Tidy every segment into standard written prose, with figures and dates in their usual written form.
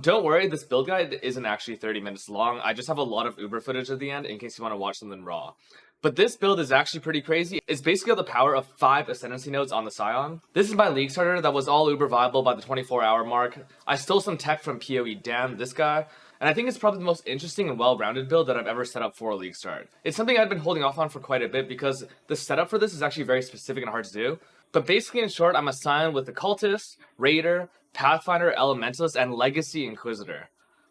Don't worry, this build guide isn't actually 30 minutes long. I just have a lot of Uber footage at the end in case you want to watch something raw. But this build is actually pretty crazy. It's basically the power of 5 Ascendancy nodes on the Scion. This is my League starter that was all Uber viable by the 24-hour mark. I stole some tech from PoE Dan, this guy, and I think it's probably the most interesting and well-rounded build that I've ever set up for a League start. It's something I've been holding off on for quite a bit because the setup for this is actually very specific and hard to do. But basically, in short, I'm a Scion with the Cultist, Raider, Pathfinder, Elementalist, and Legacy Inquisitor.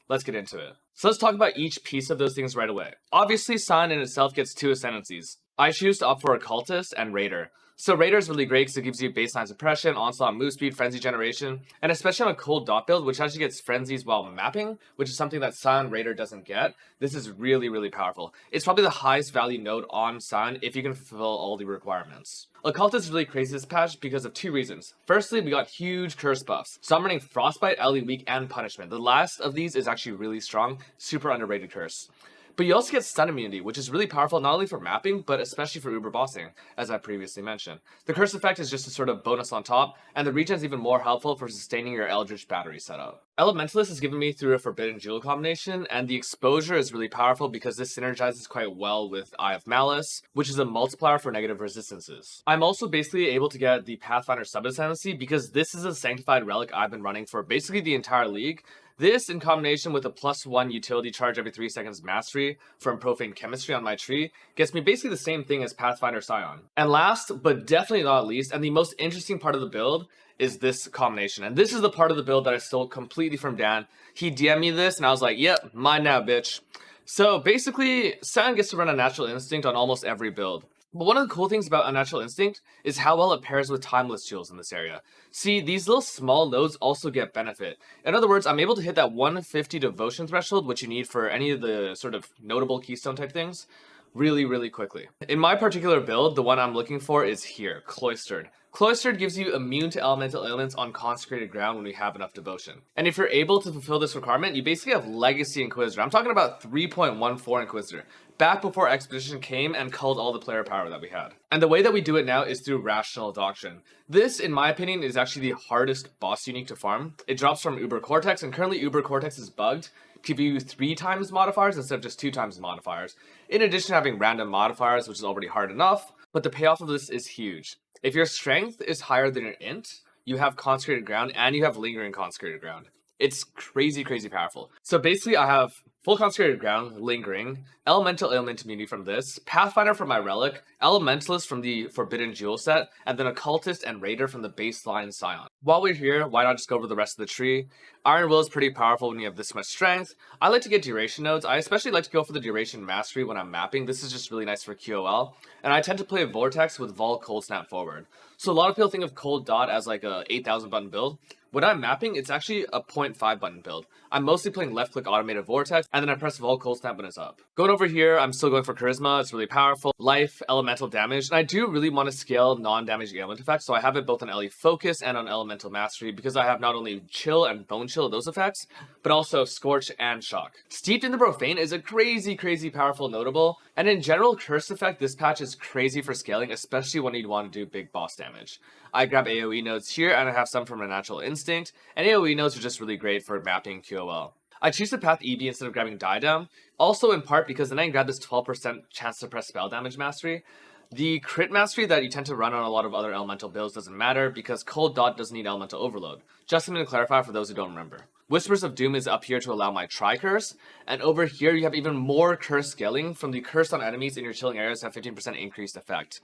Let's get into it. So let's talk about each piece of those things right away. Obviously, Scion in itself gets 2 Ascendancies. I choose to opt for a Cultist and Raider. So Raider is really great because it gives you baseline suppression, onslaught move speed, frenzy generation, and especially on a cold dot build, which actually gets frenzies while mapping, which is something that Scion Raider doesn't get. This is really, really powerful. It's probably the highest value node on Scion if you can fulfill all the requirements. Occultist is really crazy this patch because of 2 reasons. Firstly, we got huge curse buffs. So I'm running Frostbite, Ellie Weak, and Punishment. The last of these is actually really strong, super underrated curse. But you also get stun immunity, which is really powerful not only for mapping, but especially for Uber bossing, as I previously mentioned. The curse effect is just a sort of bonus on top, and the regen is even more helpful for sustaining your Eldritch battery setup. Elementalist is given me through a Forbidden Jewel combination, and the exposure is really powerful because this synergizes quite well with Eye of Malice, which is a multiplier for negative resistances. I'm also basically able to get the Pathfinder sub-ascendancy because this is a sanctified relic I've been running for basically the entire league. This, in combination with a +1 utility charge every 3 seconds mastery from Profane Chemistry on my tree, gets me basically the same thing as Pathfinder Scion. And last, but definitely not least, and the most interesting part of the build, is this combination. And this is the part of the build that I stole completely from Dan. He DM'd me this, and I was like, yep, mine now, bitch. So basically, Scion gets to run a Natural Instinct on almost every build. But one of the cool things about Unnatural Instinct is how well it pairs with Timeless Jewels in this area. See, these little small nodes also get benefit. In other words, I'm able to hit that 150 devotion threshold, which you need for any of the sort of notable keystone type things, really, really quickly. In my particular build, the one I'm looking for is here, Cloistered. Cloistered gives you immune to elemental ailments on consecrated ground when we have enough devotion. And if you're able to fulfill this requirement, you basically have Legacy Inquisitor. I'm talking about 3.14 Inquisitor, back before Expedition came and culled all the player power that we had. And the way that we do it now is through Rational Doctrine. This, in my opinion, is actually the hardest boss unique to farm. It drops from Uber Cortex, and currently Uber Cortex is bugged to give you 3 times modifiers instead of just 2 times modifiers. In addition to having random modifiers, which is already hard enough, but the payoff of this is huge. If your strength is higher than your int, you have consecrated ground and you have lingering consecrated ground. It's crazy, crazy powerful. So basically I have full consecrated ground, lingering, elemental ailment immunity from this, Pathfinder from my relic, elementalist from the Forbidden Jewel set, and then occultist and raider from the baseline Scion. While we're here, why not just go over the rest of the tree? Iron Will is pretty powerful when you have this much strength. I like to get duration nodes. I especially like to go for the duration mastery when I'm mapping. This is just really nice for QOL. And I tend to play Vortex with Vol Cold Snap forward. So a lot of people think of Cold Dot as like a 8,000 button build. When I'm mapping, it's actually a 0.5 button build. I'm mostly playing left click automated vortex, and then I press Vol Cold Snap when it's up. Going over here, I'm still going for charisma, it's really powerful. Life, elemental damage, and I do really want to scale non-damage ailment effects, so I have it both on LE Focus and on Elemental Mastery, because I have not only Chill and Bone Chill, those effects, but also Scorch and Shock. Steeped in the Profane is a crazy, crazy powerful notable, and in general, Curse Effect, this patch is crazy for scaling, especially when you want to do big boss damage. I grab AoE nodes here, and I have some from a Natural Instinct, and AoE nodes are just really great for mapping QOL. I choose the path EB instead of grabbing Diadem, also in part because then I can grab this 12% chance to press spell damage mastery. The crit mastery that you tend to run on a lot of other elemental builds doesn't matter because Cold Dot doesn't need elemental overload. Just something to clarify for those who don't remember. Whispers of Doom is up here to allow my Tri-Curse, and over here you have even more curse scaling from the curse on enemies in your chilling areas have 15% increased effect.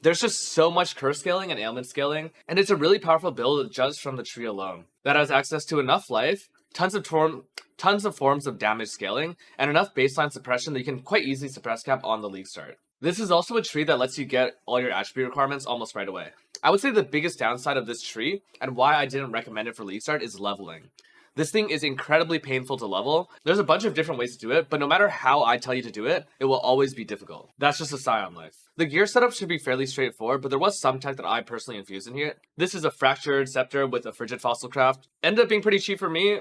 There's just so much curse scaling and ailment scaling, and it's a really powerful build just from the tree alone. That has access to enough life, tons of forms of damage scaling, and enough baseline suppression that you can quite easily suppress cap on the league start. This is also a tree that lets you get all your attribute requirements almost right away. I would say the biggest downside of this tree, and why I didn't recommend it for league start, is leveling. This thing is incredibly painful to level. There's a bunch of different ways to do it, but no matter how I tell you to do it, it will always be difficult. That's just a Scion life. The gear setup should be fairly straightforward, but there was some tech that I personally infused in here. This is a Fractured Scepter with a Frigid Fossil Craft. Ended up being pretty cheap for me.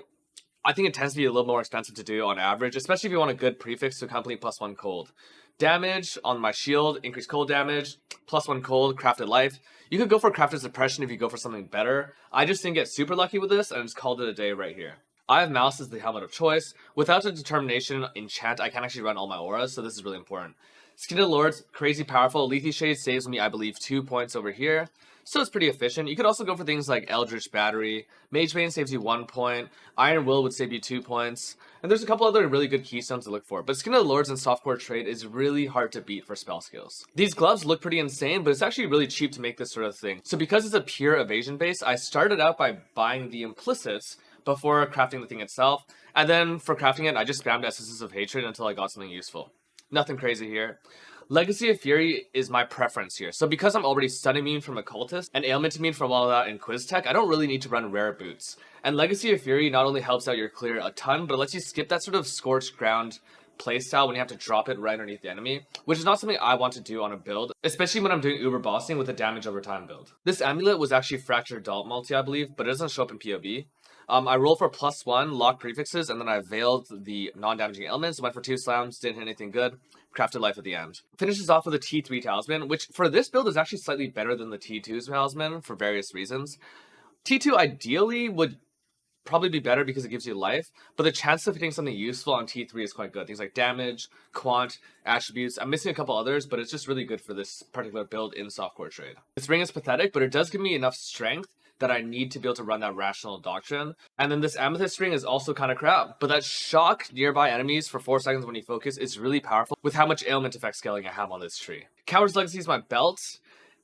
I think it tends to be a little more expensive to do on average, especially if you want a good prefix to accompany +1 cold. Damage on my shield, increased cold damage, +1 cold, crafted life. You could go for crafted suppression if you go for something better. I just didn't get super lucky with this and just called it a day right here. I have Mouse as the helmet of choice. Without a determination enchant, I can actually run all my auras, so this is really important. Skin of the Lords, crazy powerful. Lethe Shade saves me, I believe, 2 points over here. So it's pretty efficient. You could also go for things like Eldritch Battery. Mage Bane saves you 1 point. Iron Will would save you 2 points. And there's a couple other really good keystones to look for. But Skin of the Lords and Softcore Trade is really hard to beat for spell skills. These gloves look pretty insane, but it's actually really cheap to make this sort of thing. So because it's a pure evasion base, I started out by buying the implicits before crafting the thing itself. And then for crafting it, I just spammed Essences of Hatred until I got something useful. Nothing crazy here. Legacy of Fury is my preference here. So because I'm already stun immune from Occultist and ailment immune from all that in Quiz Tech, I don't really need to run rare boots. And Legacy of Fury not only helps out your clear a ton, but it lets you skip that sort of scorched ground playstyle when you have to drop it right underneath the enemy, which is not something I want to do on a build, especially when I'm doing uber bossing with a damage over time build. This amulet was actually Fractured Adult multi, I believe, but it doesn't show up in POB. I rolled for +1, locked prefixes, and then I veiled the non-damaging elements, went for 2 slams, didn't hit anything good, crafted life at the end. Finishes off with a T3 talisman, which for this build is actually slightly better than the T2's talisman for various reasons. T2 ideally would probably be better because it gives you life, but the chance of hitting something useful on T3 is quite good. Things like damage, quant, attributes. I'm missing a couple others, but it's just really good for this particular build in Softcore Trade. This ring is pathetic, but it does give me enough strength that I need to be able to run that Rational Doctrine. And then this Amethyst ring is also kind of crap, but that shock nearby enemies for 4 seconds when you focus is really powerful with how much ailment effect scaling I have on this tree. Coward's Legacy is my belt,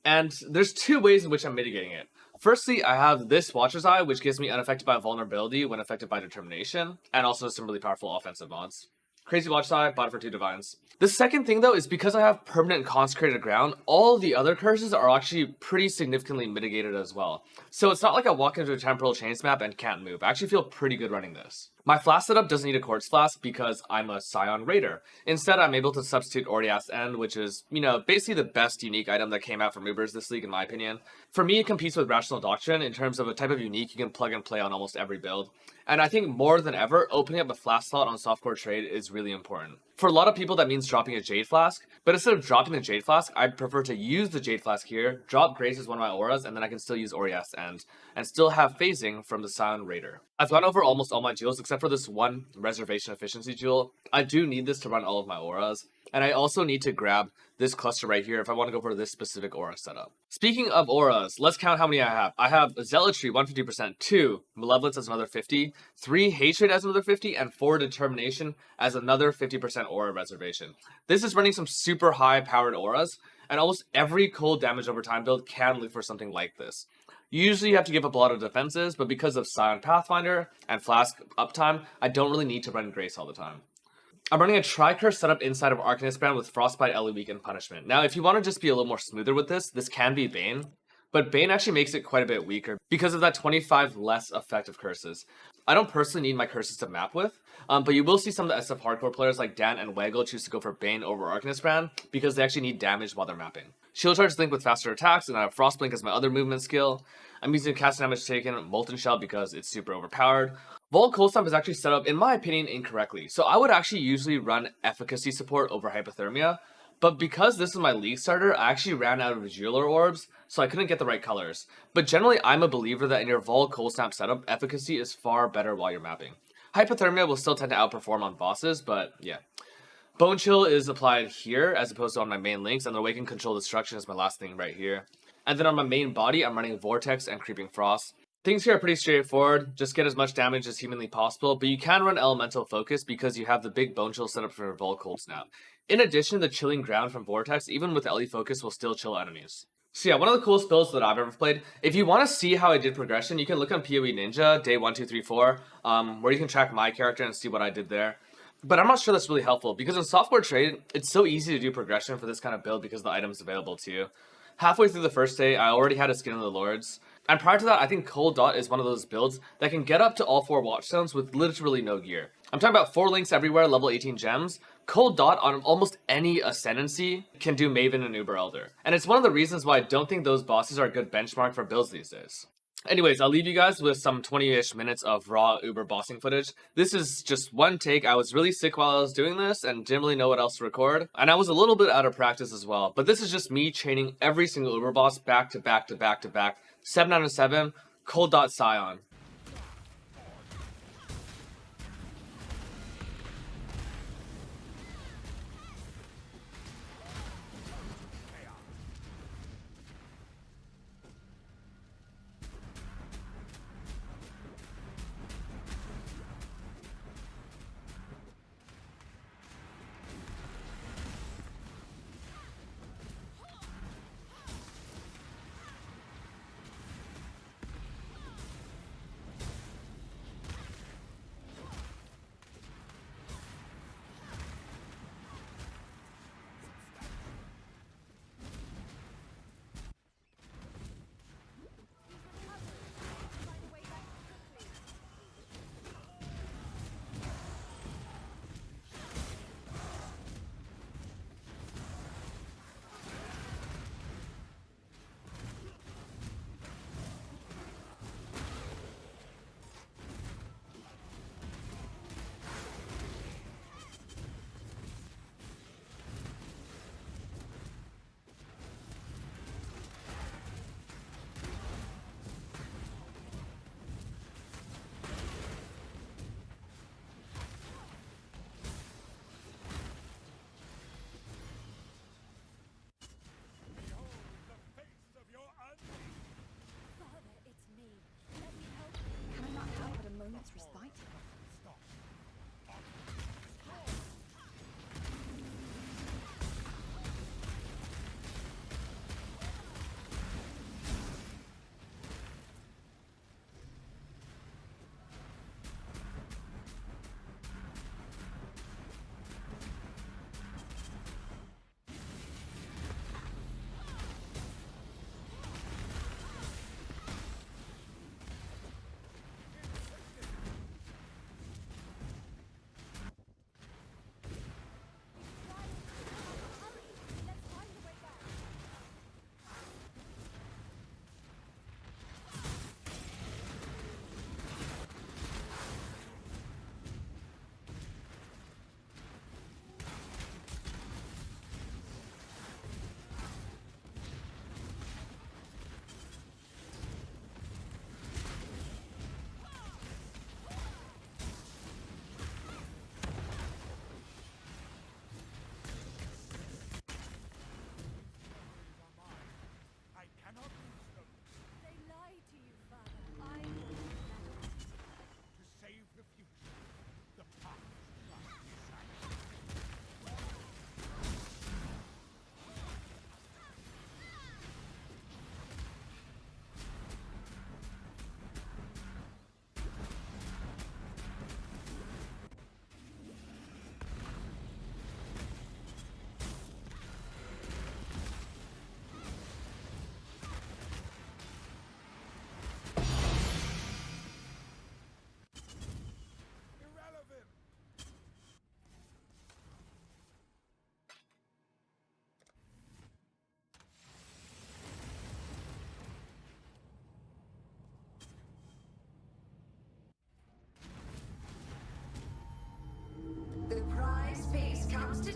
and there's 2 ways in which I'm mitigating it. Firstly, I have this Watcher's Eye, which gives me unaffected by vulnerability when affected by determination, and also some really powerful offensive mods. Crazy Watcher's Eye, bought it for 2 divines. The second thing though is because I have permanent consecrated ground, all the other curses are actually pretty significantly mitigated as well. So it's not like I walk into a temporal chains map and can't move. I actually feel pretty good running this. My flask setup doesn't need a quartz flask because I'm a Scion Raider. Instead, I'm able to substitute Ordiath's End, which is, basically the best unique item that came out from Ubers this league in my opinion. For me, it competes with Rational Doctrine in terms of a type of unique you can plug and play on almost every build. And I think more than ever, opening up a flask slot on Softcore Trade is really important. For a lot of people, that means dropping a Jade Flask, but instead of dropping the Jade Flask, I'd prefer to use the Jade Flask here, drop Grace as one of my auras, and then I can still use Ordiath's End, and still have phasing from the Scion Raider. I've gone over almost all my jewels except for this one Reservation Efficiency jewel. I do need this to run all of my auras, and I also need to grab this cluster right here if I want to go for this specific aura setup. Speaking of auras, let's count how many I have. I have Zealotry 150%, 2 Malevolence as another 50, 3 Hatred as another 50, and 4 Determination as another 50% aura reservation. This is running some super high powered auras, and almost every cold damage over time build can look for something like this. Usually you have to give up a lot of defenses, but because of Scion Pathfinder and Flask uptime, I don't really need to run Grace all the time. I'm running a Tricurse setup inside of Arcanist Brand with Frostbite, Ellie Weak, and Punishment. Now, if you want to just be a little more smoother with this can be Bane, but Bane actually makes it quite a bit weaker because of that 25 less effective curses. I don't personally need my curses to map with, but you will see some of the SF hardcore players like Dan and Waggle choose to go for Bane over Arcanist Brand because they actually need damage while they're mapping. Shield Charge link with faster attacks, and I have Frostblink as my other movement skill. I'm using Cast Damage Taken Molten Shell because it's super overpowered. Vol Cold Stomp is actually set up, in my opinion, incorrectly. So I would actually usually run Efficacy support over Hypothermia, but because this is my League starter, I actually ran out of Jeweler Orbs, so I couldn't get the right colors. But generally, I'm a believer that in your Vol Cold Stomp setup, Efficacy is far better while you're mapping. Hypothermia will still tend to outperform on bosses, but yeah. Bone Chill is applied here as opposed to on my main links, and the Awaken Control Destruction is my last thing right here. And then on my main body, I'm running Vortex and Creeping Frost. Things here are pretty straightforward, just get as much damage as humanly possible, but you can run Elemental Focus because you have the big Bone Chill set up for Vol Cold Snap. In addition, the Chilling Ground from Vortex, even with Ellie Focus, will still chill enemies. So yeah, one of the coolest builds that I've ever played. If you want to see how I did progression, you can look on PoE Ninja, day 1, 2, 3, 4, where you can track my character and see what I did there. But I'm not sure that's really helpful, because in Softcore Trade, it's so easy to do progression for this kind of build because the item's available to you. Halfway through the first day, I already had a Skin of the Lords. And prior to that, I think Cold Dot is one of those builds that can get up to all 4 Watchstones with literally no gear. I'm talking about 4 links everywhere, level 18 gems. Cold Dot on almost any Ascendancy can do Maven and Uber Elder. And it's one of the reasons why I don't think those bosses are a good benchmark for builds these days. Anyways, I'll leave you guys with some 20-ish minutes of raw Uber bossing footage. This is just one take. I was really sick while I was doing this and didn't really know what else to record. And I was a little bit out of practice as well. But this is just me chaining every single Uber boss back to back to back to back. 7 out of 7, Cold Dot Scion.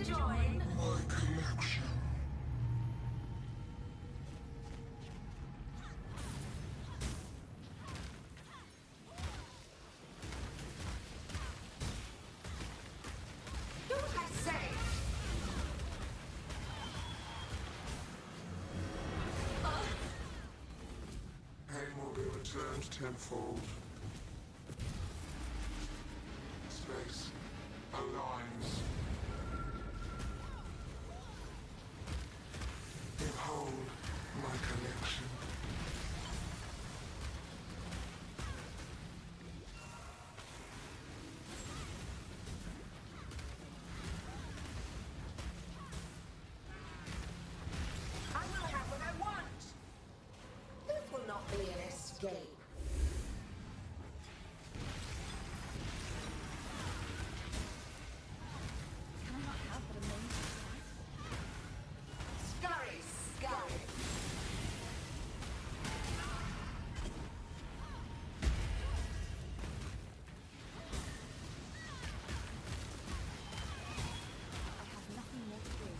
join? My collection. Do what I say. Pain will be returned tenfold. Space aligns. Behold my collection. I will have what I want. This will not be an escape. Can I not have but a moment? Scurry, scurry. I have nothing more to do.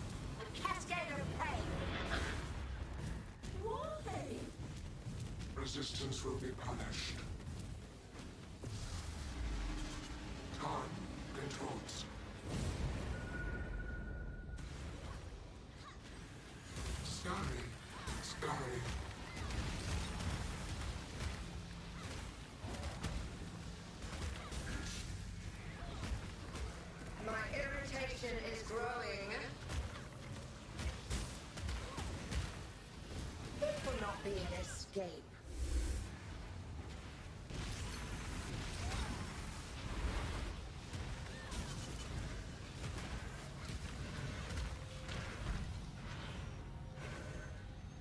A cascade of pain. Why? Resistance will be punished. Time controls. Scurry, scurry. My irritation is growing. This will not be an escape.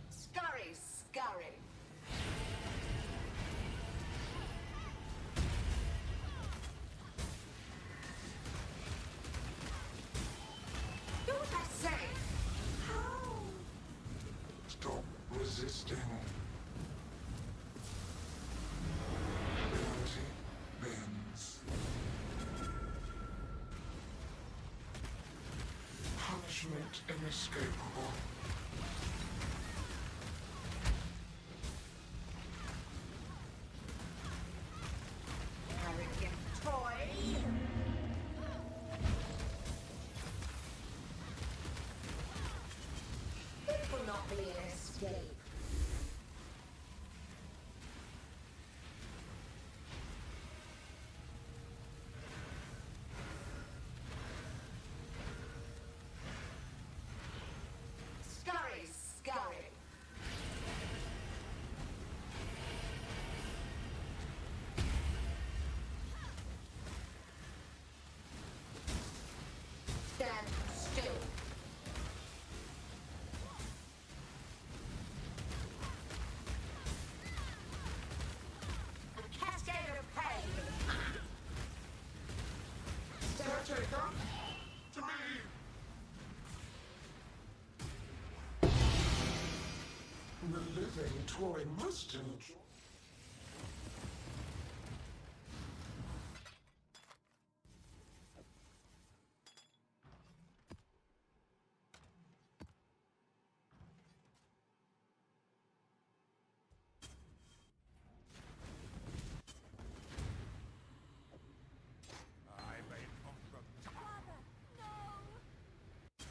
Scurry, scurry. Do what I say. How? Stop resisting. Reality bends. Punishment inescapable. Arrogant toy. This will not be an escape. Scurry, scurry. Stand still. A cascade of pain. Caretaker, to me. The living toy must enjoy.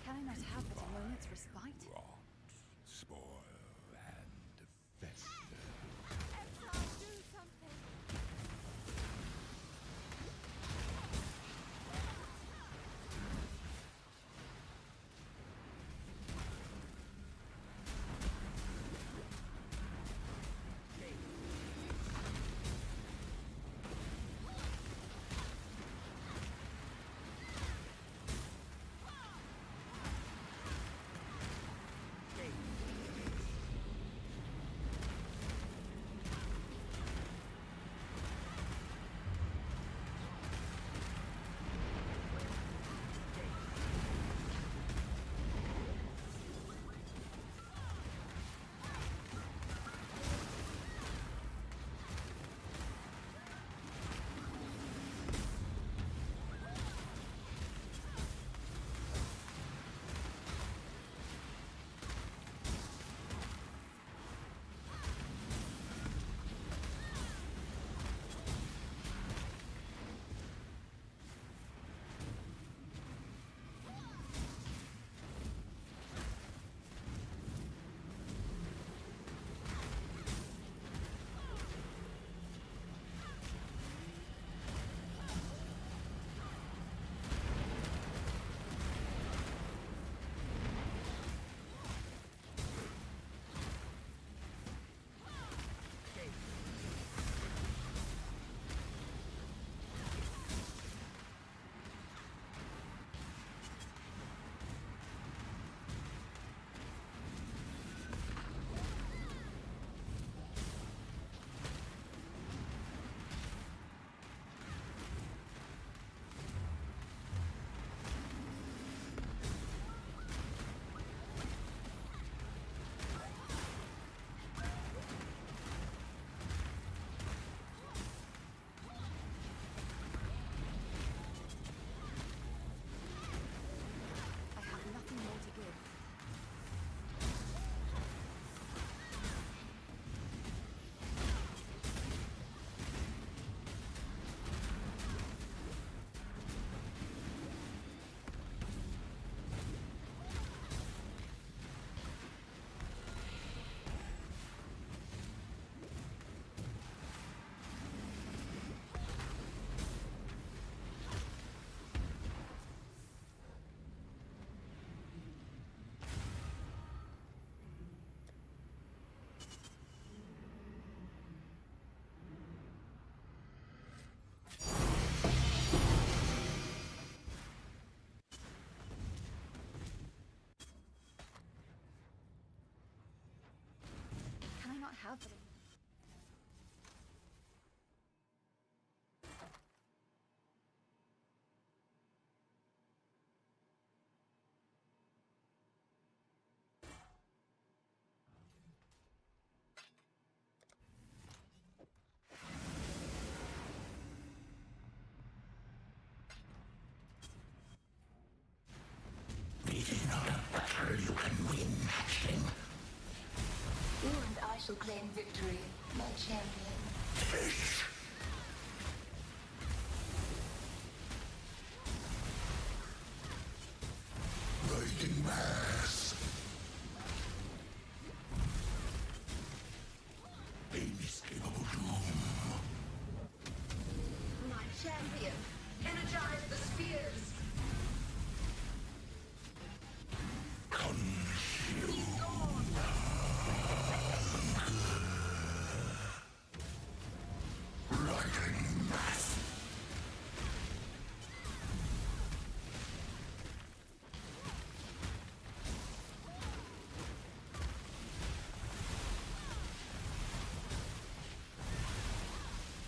Can I not have but a moment's respite? Rot, spoil, and fester. Exile, do something! happening. You and I shall claim victory, my champion. Lightning mass. Inescapable doom. My champion, energize the spears. Lightning mass.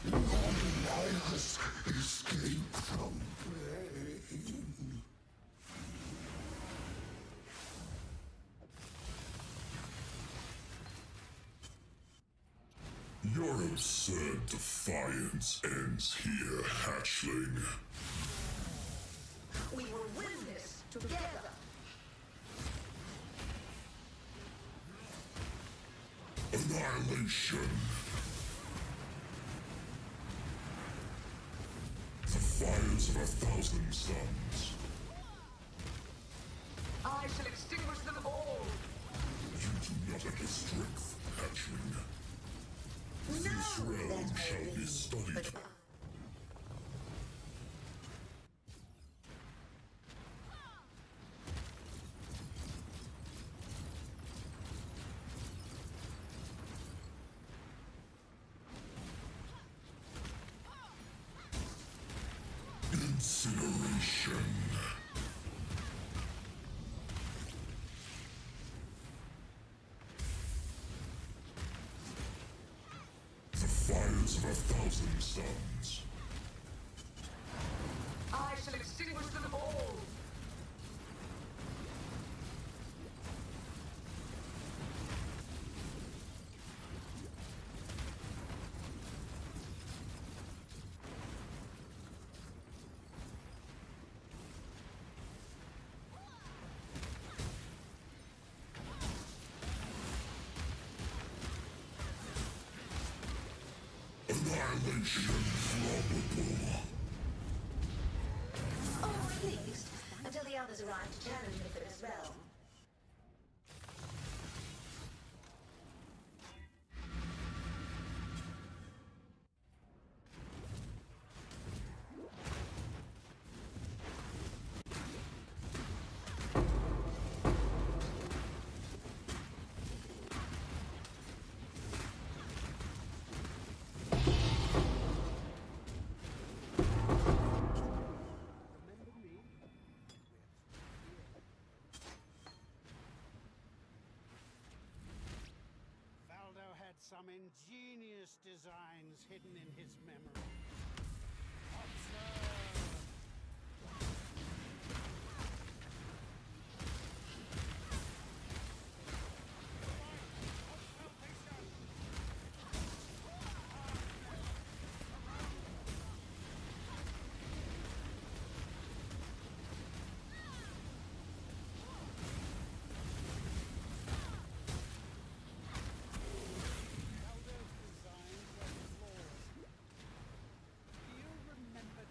Nihilus, escape from pain. Your absurd defiance ends here, hatchling. We will win this together. Annihilation. The fires of 1,000 suns. I shall extinguish them all. You do not have the strength, hatchling. This No, realm that shall may be be, studied. but Incineration. The fires of 1,000 suns. I shall extinguish them all. Annihilation flammable. Or at least, until the others arrive to challenge me for this realm. Valdo had some ingenious designs hidden in his memory. Observe! Valdo's designs were flawed. Do you remember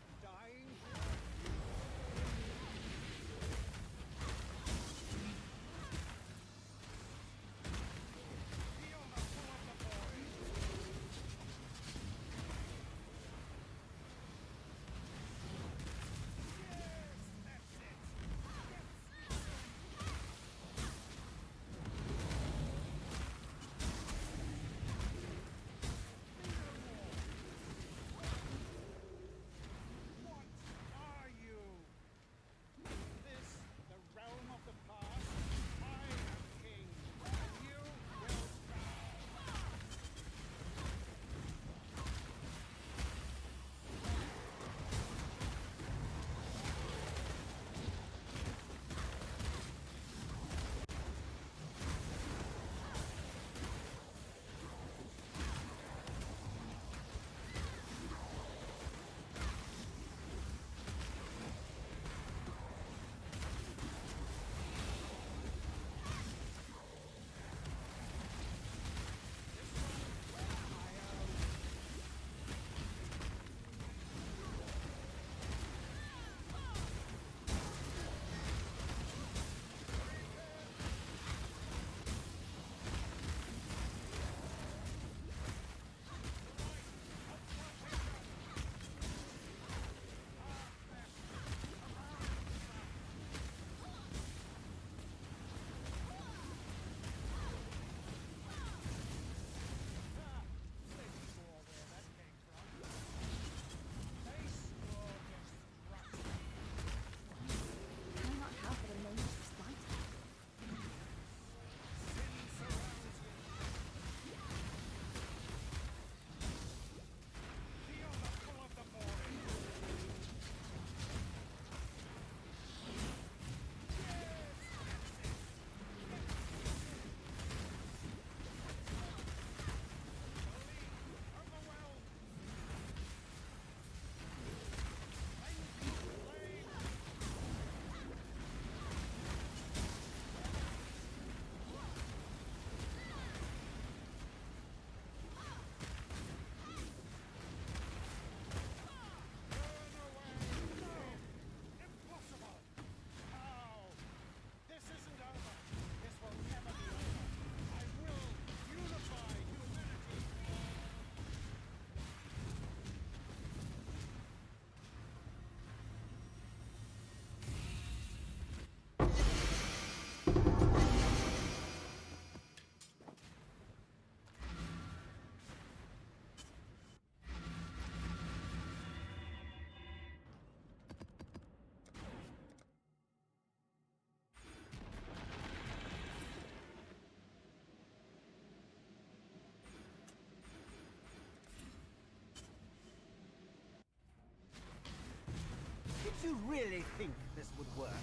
you really think this would work?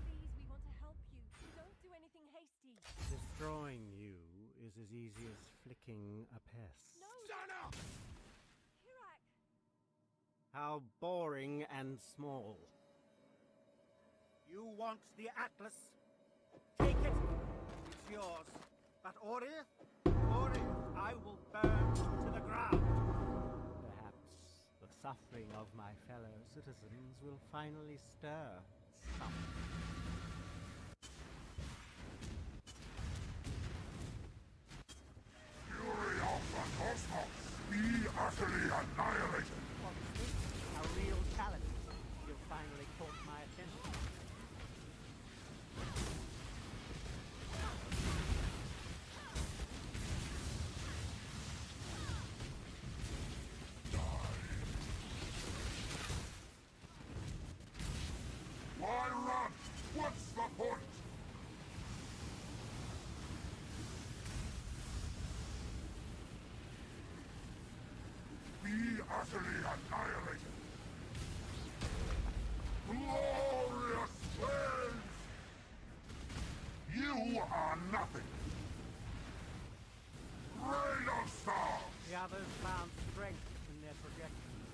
Please, we want to help you. Don't do anything hasty. Destroying you is as easy as flicking a pest. No! Sana! Kirak! How boring and small. You want the Atlas? Take it! It's yours. But Orith, I will burn to the ground. Perhaps the suffering of my fellow citizens will finally stir something. Fury of the cosmos, be utterly annihilated. What's this? A real challenge. You've finally caught my attention. Why run? What's the point? Be utterly annihilated. Glorious flames! You are nothing. Rain of stars! The others found strength in their projections.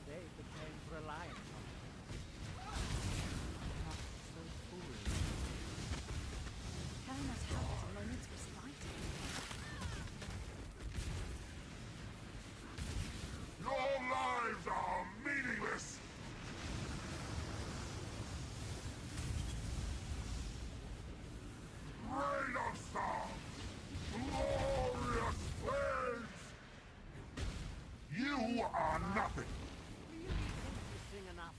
They became reliant on it. Not so foolish. Telling us how to moments respite. Your lives are meaningless! Rain of stars! Glorious flames! You are nothing! Really interesting enough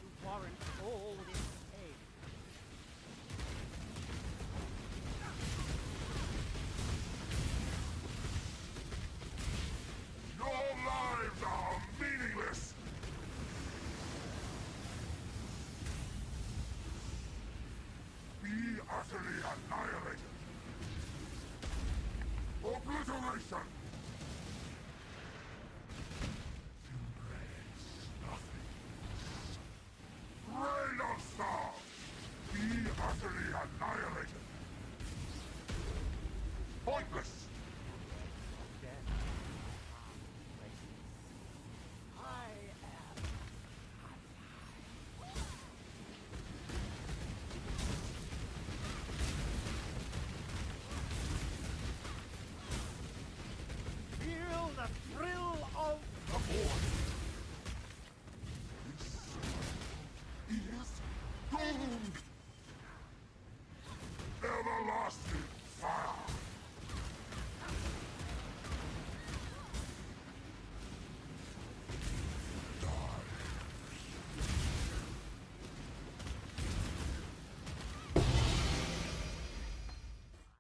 to warrant all this pain. Your lives are meaningless! Be utterly annihilated! Obliteration! Embrace nothing. Rain of stars! Be utterly annihilated! Pointless! Death I am. Feel the thrill of The void!